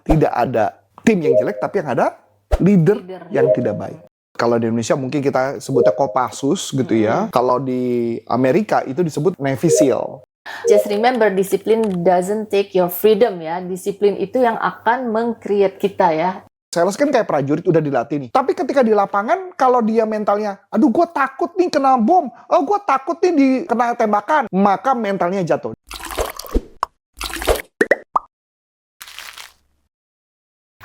Tidak ada tim yang jelek, tapi yang ada leader yang tidak baik. Kalau di Indonesia mungkin kita sebutnya Kopassus gitu ya. Kalau di Amerika itu disebut Navy SEAL. Just remember, discipline doesn't take your freedom ya. Disiplin itu yang akan meng-create kita ya. Sales kan kayak prajurit udah dilatih nih. Tapi ketika di lapangan, kalau dia mentalnya, aduh gue takut nih kena bom, oh gue takut nih kena tembakan, maka mentalnya jatuh.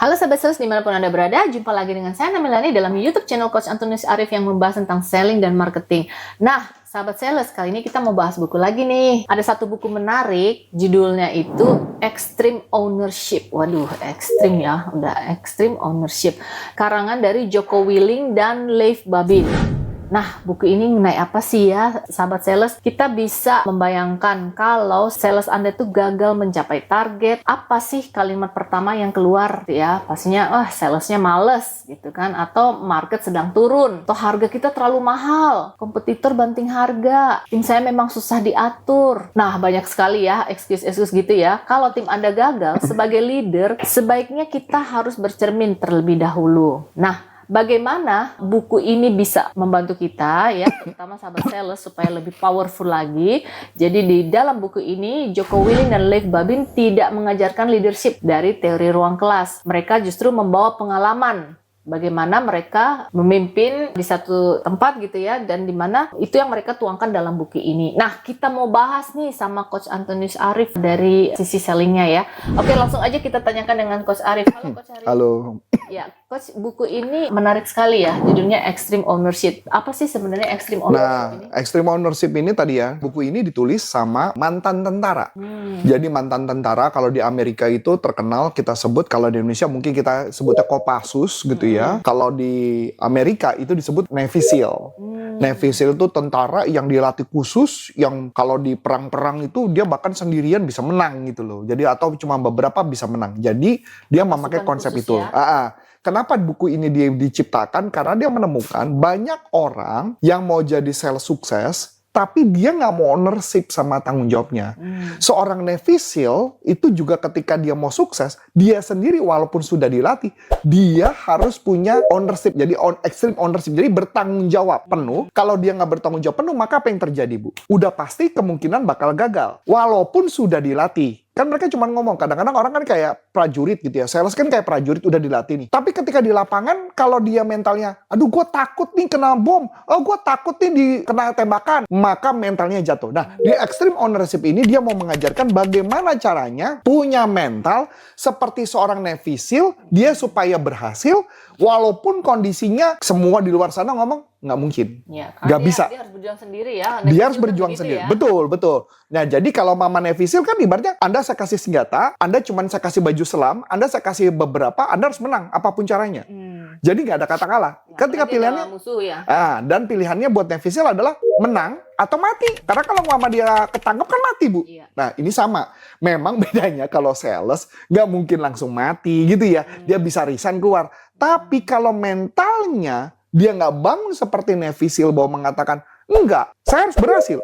Halo sahabat sales dimanapun Anda berada, jumpa lagi dengan saya Namilani dalam YouTube channel Coach Antonius Arif yang membahas tentang selling dan marketing. Nah, sahabat sales, kali ini kita mau bahas buku lagi nih. Ada satu buku menarik, judulnya itu Extreme Ownership. Waduh, ekstrim ya, udah Extreme Ownership. Karangan dari Jocko Willink dan Leif Babin. Nah, buku ini mengenai apa sih ya, sahabat sales? Kita bisa membayangkan kalau sales Anda itu gagal mencapai target, apa sih kalimat pertama yang keluar ya? Pastinya, salesnya males gitu kan, atau market sedang turun, atau harga kita terlalu mahal, kompetitor banting harga, tim saya memang susah diatur. Nah, banyak sekali ya excuse-excuse gitu ya. Kalau tim Anda gagal, sebagai leader, sebaiknya kita harus bercermin terlebih dahulu. Nah, bagaimana buku ini bisa membantu kita ya, terutama sahabat sales supaya lebih powerful lagi. Jadi di dalam buku ini Jocko Willink dan Leif Babin tidak mengajarkan leadership dari teori ruang kelas. Mereka justru membawa pengalaman bagaimana mereka memimpin di satu tempat gitu ya, dan dimana itu yang mereka tuangkan dalam buku ini. Nah, kita mau bahas nih sama Coach Antonius Arif dari sisi sellingnya ya. Oke, langsung aja kita tanyakan dengan Coach Arif. Halo Coach Arif. Halo. Ya, Coach, buku ini menarik sekali ya, judulnya Extreme Ownership. Apa sih sebenarnya Extreme Ownership ini? Extreme Ownership ini tadi ya, buku ini ditulis sama mantan tentara. Jadi mantan tentara kalau di Amerika itu terkenal, kita sebut, kalau di Indonesia mungkin kita sebutnya Kopassus gitu ya. Kalau di Amerika itu disebut Navy SEAL. Navy SEAL itu tentara yang dilatih khusus, yang kalau di perang-perang itu dia bahkan sendirian bisa menang gitu loh. Jadi atau cuma beberapa bisa menang. Jadi dia memakai konsep itu. Ya? Kenapa buku ini dia diciptakan? Karena dia menemukan banyak orang yang mau jadi sales sukses, tapi dia nggak mau ownership sama tanggung jawabnya. Seorang Navy SEAL itu juga ketika dia mau sukses, dia sendiri walaupun sudah dilatih, dia harus punya ownership. Jadi extreme ownership, jadi bertanggung jawab penuh. Kalau dia nggak bertanggung jawab penuh, maka apa yang terjadi, Bu? Udah pasti kemungkinan bakal gagal. Walaupun sudah dilatih. Kan mereka cuma ngomong, kadang-kadang orang kan kayak prajurit gitu ya. Sales kan kayak prajurit udah dilatih nih. Tapi ketika di lapangan, kalau dia mentalnya, aduh gue takut nih kena bom, oh gue takut nih kena tembakan, maka mentalnya jatuh. Nah, di Extreme Ownership ini dia mau mengajarkan bagaimana caranya punya mental seperti seorang Navy SEAL, dia supaya berhasil, walaupun kondisinya semua di luar sana ngomong, nggak mungkin, nggak bisa. Dia harus berjuang sendiri ya. Dia harus berjuang sendiri, ya? Betul. Nah, jadi kalau Mama Navy SEAL kan ibaratnya Anda saya kasih senjata, Anda cuma saya kasih baju selam, Anda saya kasih beberapa, Anda harus menang apapun caranya. Jadi nggak ada kata kalah. Ketika pilihannya, musuh ya. Dan pilihannya buat Navy SEAL adalah menang atau mati. Karena kalau Mama dia ketangkep kan mati, Bu. Iya. Nah, ini sama. Memang bedanya kalau sales nggak mungkin langsung mati gitu ya. Dia bisa resign keluar. Tapi kalau mentalnya dia nggak bangun seperti Navy SEAL bahwa mengatakan, enggak, saya harus berhasil.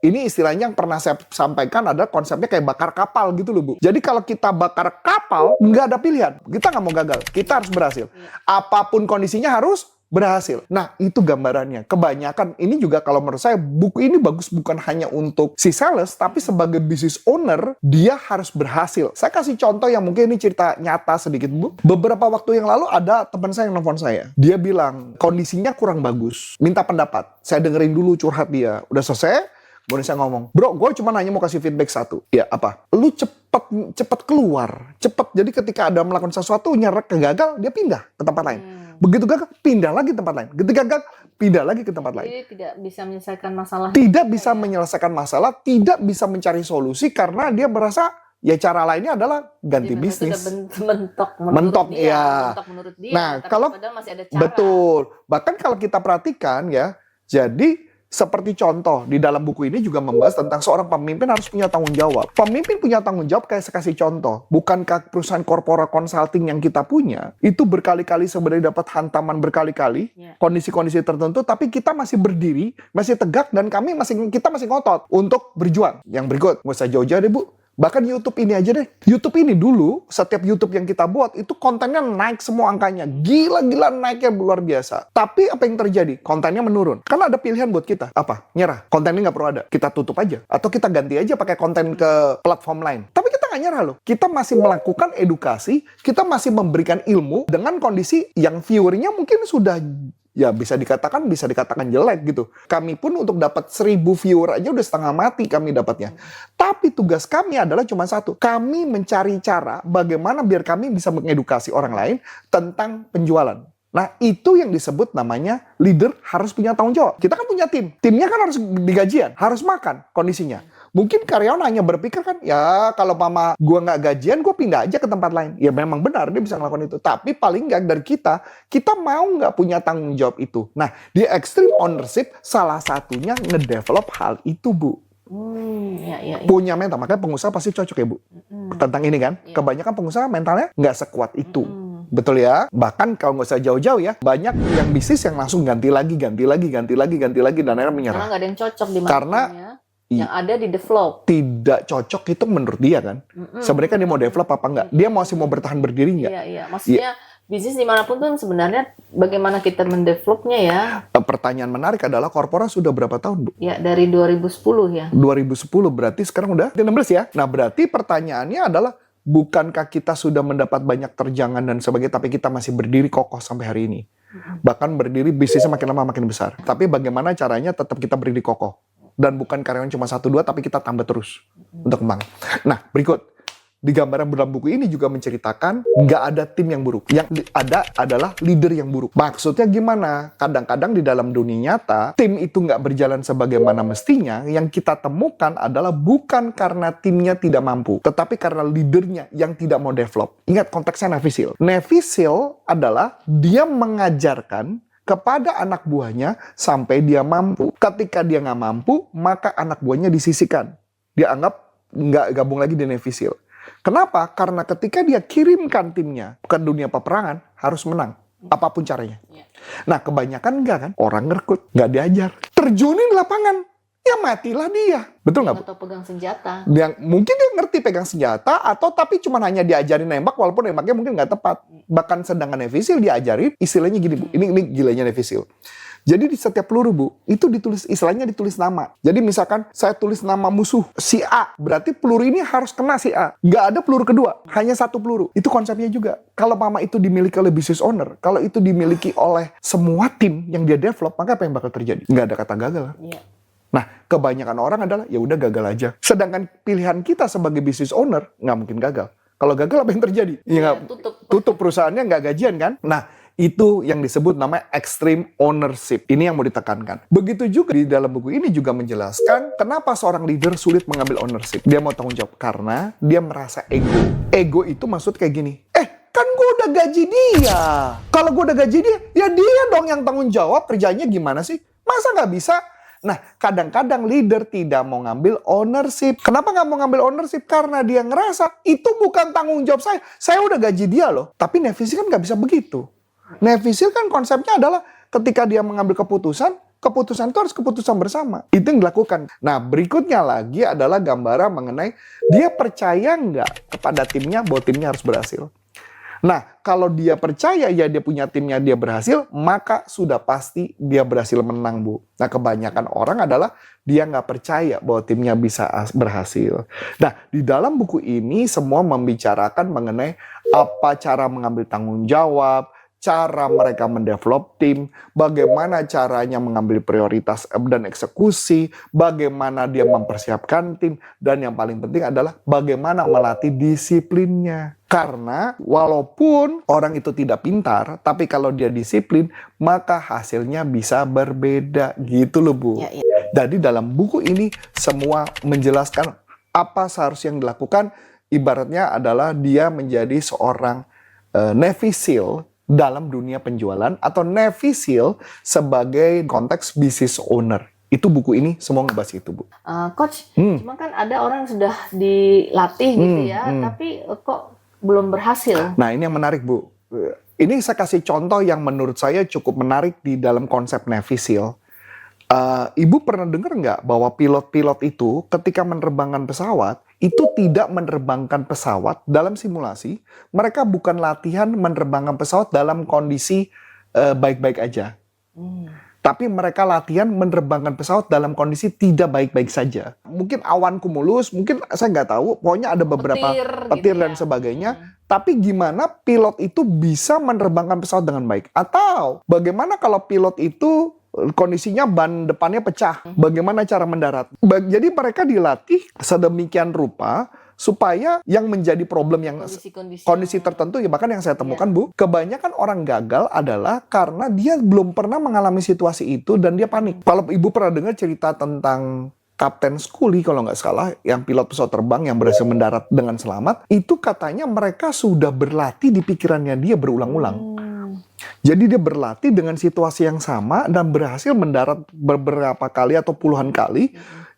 Ini istilahnya yang pernah saya sampaikan ada konsepnya kayak bakar kapal gitu loh, Bu. Jadi kalau kita bakar kapal, nggak ada pilihan. Kita nggak mau gagal, kita harus berhasil. Apapun kondisinya harus berhasil. Nah, itu gambarannya. Kebanyakan, ini juga kalau menurut saya, buku ini bagus bukan hanya untuk si sales, tapi sebagai business owner, dia harus berhasil. Saya kasih contoh yang mungkin ini cerita nyata sedikit, Bu. Beberapa waktu yang lalu ada teman saya yang nelfon saya. Dia bilang, kondisinya kurang bagus. Minta pendapat. Saya dengerin dulu curhat dia. Udah selesai, kemudian saya ngomong, bro, gue cuma hanya mau kasih feedback satu. Ya, apa? Lu cepet keluar. Cepet. Jadi ketika ada melakukan sesuatu, nyerek kegagal, dia pindah ke tempat lain. Begitu gagal, pindah lagi ke tempat lain. Ketika gagal, pindah lagi ke tempat lain. Jadi tidak bisa menyelesaikan masalah. Tidak bisa menyelesaikan masalah, tidak bisa mencari solusi karena dia merasa ya cara lainnya adalah ganti bisnis. Mentok menurut dia. Nah, kalau masih ada cara. Betul. Bahkan kalau kita perhatikan ya, jadi seperti contoh, di dalam buku ini juga membahas tentang seorang pemimpin harus punya tanggung jawab. Pemimpin punya tanggung jawab kayak saya kasih contoh. Bukankah perusahaan korporat consulting yang kita punya, itu berkali-kali sebenarnya dapat hantaman berkali-kali, kondisi-kondisi tertentu, tapi kita masih berdiri, masih tegak, dan kita masih ngotot untuk berjuang. Yang berikut, nggak usah jauh-jauh deh, Bu. Bahkan YouTube ini aja deh. YouTube ini dulu, setiap YouTube yang kita buat, itu kontennya naik semua angkanya. Gila-gila naiknya luar biasa. Tapi apa yang terjadi? Kontennya menurun. Karena ada pilihan buat kita. Apa? Nyerah. Kontennya nggak perlu ada. Kita tutup aja. Atau kita ganti aja pakai konten ke platform lain. Tapi kita nggak nyerah loh. Kita masih melakukan edukasi. Kita masih memberikan ilmu dengan kondisi yang viewernya mungkin sudah... ya bisa dikatakan jelek gitu. Kami pun untuk dapat 1000 viewer aja udah setengah mati kami dapatnya. Tapi tugas kami adalah cuma satu. Kami mencari cara bagaimana biar kami bisa mengedukasi orang lain tentang penjualan. Nah, itu yang disebut namanya leader harus punya tanggung jawab. Kita kan punya tim. Timnya kan harus digajian, harus makan kondisinya. Mungkin karyawan hanya berpikir kan, ya kalau mama gue nggak gajian, gue pindah aja ke tempat lain. Ya memang benar, dia bisa melakukan itu. Tapi paling nggak dari kita mau nggak punya tanggung jawab itu. Nah, di extreme ownership, salah satunya ngedevelop hal itu, Bu. Ya. Punya mental, makanya pengusaha pasti cocok ya, Bu. Tentang ini kan, kebanyakan pengusaha mentalnya nggak sekuat itu. Betul ya? Bahkan kalau nggak usah jauh-jauh ya, banyak yang bisnis yang langsung ganti lagi, dan akhirnya menyerah. Karena nggak ada yang cocok di Karena yang ada di develop. Tidak cocok itu menurut dia kan. Sebenarnya kan dia mau develop apa enggak? Dia masih mau bertahan berdiri enggak? Iya. Maksudnya bisnis dimanapun tuh sebenarnya bagaimana kita mendevelopnya ya. Pertanyaan menarik adalah korporat sudah berapa tahun, Bu? Ya dari 2010 ya. 2010 berarti sekarang udah 16 ya. Nah berarti pertanyaannya adalah bukankah kita sudah mendapat banyak terjangan dan sebagainya, tapi kita masih berdiri kokoh sampai hari ini. Bahkan berdiri bisnisnya makin lama makin besar. Tapi bagaimana caranya tetap kita berdiri kokoh? Dan bukan karyawan cuma 1-2, tapi kita tambah terus untuk kembang. Nah, berikut. Di gambaran dalam buku ini juga menceritakan nggak ada tim yang buruk. Yang ada adalah leader yang buruk. Maksudnya gimana? Kadang-kadang di dalam dunia nyata, tim itu nggak berjalan sebagaimana mestinya. Yang kita temukan adalah bukan karena timnya tidak mampu, tetapi karena leadernya yang tidak mau develop. Ingat konteksnya Navy SEAL. Navy SEAL adalah dia mengajarkan kepada anak buahnya sampai dia mampu. Ketika dia nggak mampu, maka anak buahnya disisihkan. Dia anggap nggak gabung lagi di Navy SEAL. Kenapa? Karena ketika dia kirimkan timnya ke dunia peperangan, harus menang. Apapun caranya. Nah, kebanyakan enggak kan? Orang ngerekrut, nggak diajar. Terjunin di lapangan, ya matilah dia. Betul nggak, Bu? Atau pegang senjata. Mungkin dia ngerti pegang senjata, atau tapi cuma hanya diajarin nembak, walaupun nembaknya mungkin nggak tepat. Bahkan sedangkan Navy SEAL diajarin, istilahnya gini, Bu. Ini gilanya Navy SEAL. Jadi di setiap peluru, Bu, itu istilahnya ditulis nama. Jadi misalkan saya tulis nama musuh, si A. Berarti peluru ini harus kena si A. Nggak ada peluru kedua, hanya satu peluru. Itu konsepnya juga. Kalau mama itu dimiliki oleh business owner, kalau itu dimiliki oleh semua tim yang dia develop, maka apa yang bakal terjadi? Nggak ada kata gagal. Nah, kebanyakan orang adalah, ya udah gagal aja. Sedangkan pilihan kita sebagai business owner, nggak mungkin gagal. Kalau gagal apa yang terjadi? Ya, tutup perusahaannya, nggak gajian kan? Nah, itu yang disebut namanya extreme ownership. Ini yang mau ditekankan. Begitu juga di dalam buku ini juga menjelaskan kenapa seorang leader sulit mengambil ownership. Dia mau tanggung jawab karena dia merasa ego. Ego itu maksud kayak gini. Kan gue udah gaji dia. Kalau gue udah gaji dia, ya dia dong yang tanggung jawab. Kerjanya gimana sih? Masa nggak bisa? Nah, kadang-kadang leader tidak mau ngambil ownership. Kenapa nggak mau ngambil ownership? Karena dia ngerasa itu bukan tanggung jawab saya. Saya udah gaji dia loh. Tapi Navy SEAL kan nggak bisa begitu. Navy SEAL kan konsepnya adalah ketika dia mengambil keputusan itu harus keputusan bersama. Itu yang dilakukan. Nah, berikutnya lagi adalah gambaran mengenai dia percaya nggak kepada timnya bahwa timnya harus berhasil. Nah, kalau dia percaya ya dia punya timnya dia berhasil, maka sudah pasti dia berhasil menang, Bu. Nah, kebanyakan orang adalah dia nggak percaya bahwa timnya bisa berhasil. Nah, di dalam buku ini semua membicarakan mengenai apa cara mengambil tanggung jawab, cara mereka mendevelop tim, bagaimana caranya mengambil prioritas dan eksekusi, bagaimana dia mempersiapkan tim, dan yang paling penting adalah bagaimana melatih disiplinnya. Karena walaupun orang itu tidak pintar, tapi kalau dia disiplin, maka hasilnya bisa berbeda. Gitu loh, Bu. Jadi dalam buku ini semua menjelaskan apa seharusnya yang dilakukan. Ibaratnya adalah dia menjadi seorang Navy SEAL dalam dunia penjualan atau Navy SEAL sebagai konteks business owner. Itu buku ini semua ngebahas itu, Bu. Coach, cuma kan ada orang yang sudah dilatih gitu ya, tapi kok belum berhasil. Nah, ini yang menarik, Bu. Ini saya kasih contoh yang menurut saya cukup menarik di dalam konsep Navy SEAL. Ibu pernah dengar nggak bahwa pilot-pilot itu ketika menerbangkan pesawat, itu tidak menerbangkan pesawat dalam simulasi. Mereka bukan latihan menerbangkan pesawat dalam kondisi baik-baik aja. Tapi mereka latihan menerbangkan pesawat dalam kondisi tidak baik-baik saja. Mungkin awan kumulus, mungkin saya nggak tahu. Pokoknya ada beberapa petir gitu dan sebagainya. Tapi gimana pilot itu bisa menerbangkan pesawat dengan baik? Atau bagaimana kalau pilot itu kondisinya ban depannya pecah? Bagaimana cara mendarat? Jadi mereka dilatih sedemikian rupa supaya yang menjadi problem yang kondisi tertentu, ya bahkan yang saya temukan Bu, kebanyakan orang gagal adalah karena dia belum pernah mengalami situasi itu dan dia panik. Kalau Ibu pernah dengar cerita tentang Kapten Skuli kalau nggak salah, yang pilot pesawat terbang yang berhasil mendarat dengan selamat, itu katanya mereka sudah berlatih di pikirannya dia berulang-ulang. Jadi dia berlatih dengan situasi yang sama dan berhasil mendarat beberapa kali atau puluhan kali.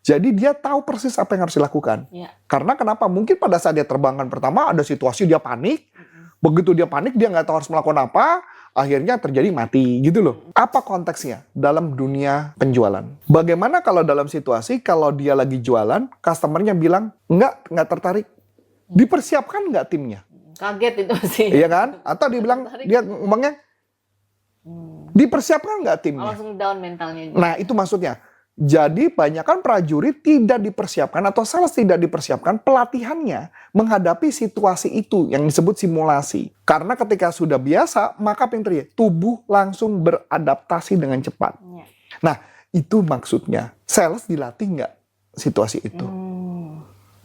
Jadi dia tahu persis apa yang harus dilakukan. Karena kenapa? Mungkin pada saat dia terbangkan pertama ada situasi dia panik. Begitu dia panik dia nggak tahu harus melakukan apa. Akhirnya terjadi mati gitu loh. Apa konteksnya dalam dunia penjualan? Bagaimana kalau dalam situasi kalau dia lagi jualan, customernya bilang nggak tertarik. Dipersiapkan nggak timnya? Kaget itu sih. Iya kan? Atau dia ngomongnya dipersiapkan nggak timnya? Langsung down mentalnya. Nah itu maksudnya. Jadi banyakkan prajurit tidak dipersiapkan atau sales tidak dipersiapkan pelatihannya menghadapi situasi itu yang disebut simulasi. Karena ketika sudah biasa, maka pinternya tubuh langsung beradaptasi dengan cepat. Nah itu maksudnya. Sales dilatih nggak situasi itu?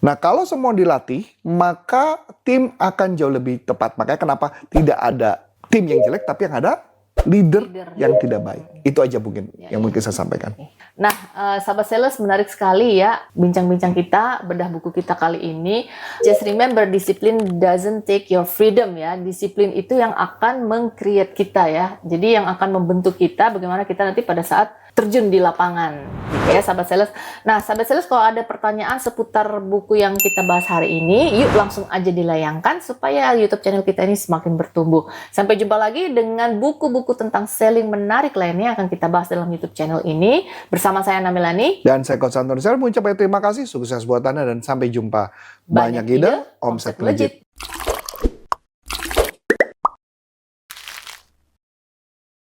Nah kalau semua dilatih, maka tim akan jauh lebih tepat. Makanya kenapa tidak ada tim yang jelek, tapi yang ada leader yang tidak baik. Itu aja mungkin yang mungkin saya sampaikan. Nah, sahabat sales, menarik sekali ya bincang-bincang kita, bedah buku kita kali ini. Just remember, discipline doesn't take your freedom ya. Disiplin itu yang akan meng-create kita ya. Jadi yang akan membentuk kita bagaimana kita nanti pada saat terjun di lapangan. Ya, sahabat sales. Nah, sahabat sales, kalau ada pertanyaan seputar buku yang kita bahas hari ini, yuk langsung aja dilayangkan supaya YouTube channel kita ini semakin bertumbuh. Sampai jumpa lagi dengan buku-buku tentang selling menarik lainnya yang akan kita bahas dalam YouTube channel ini. Bersama saya Namilani. Dan saya Coach Antoni. Saya mengucapkan terima kasih, sukses buat Anda dan sampai jumpa. Banyak ide, omset melejit.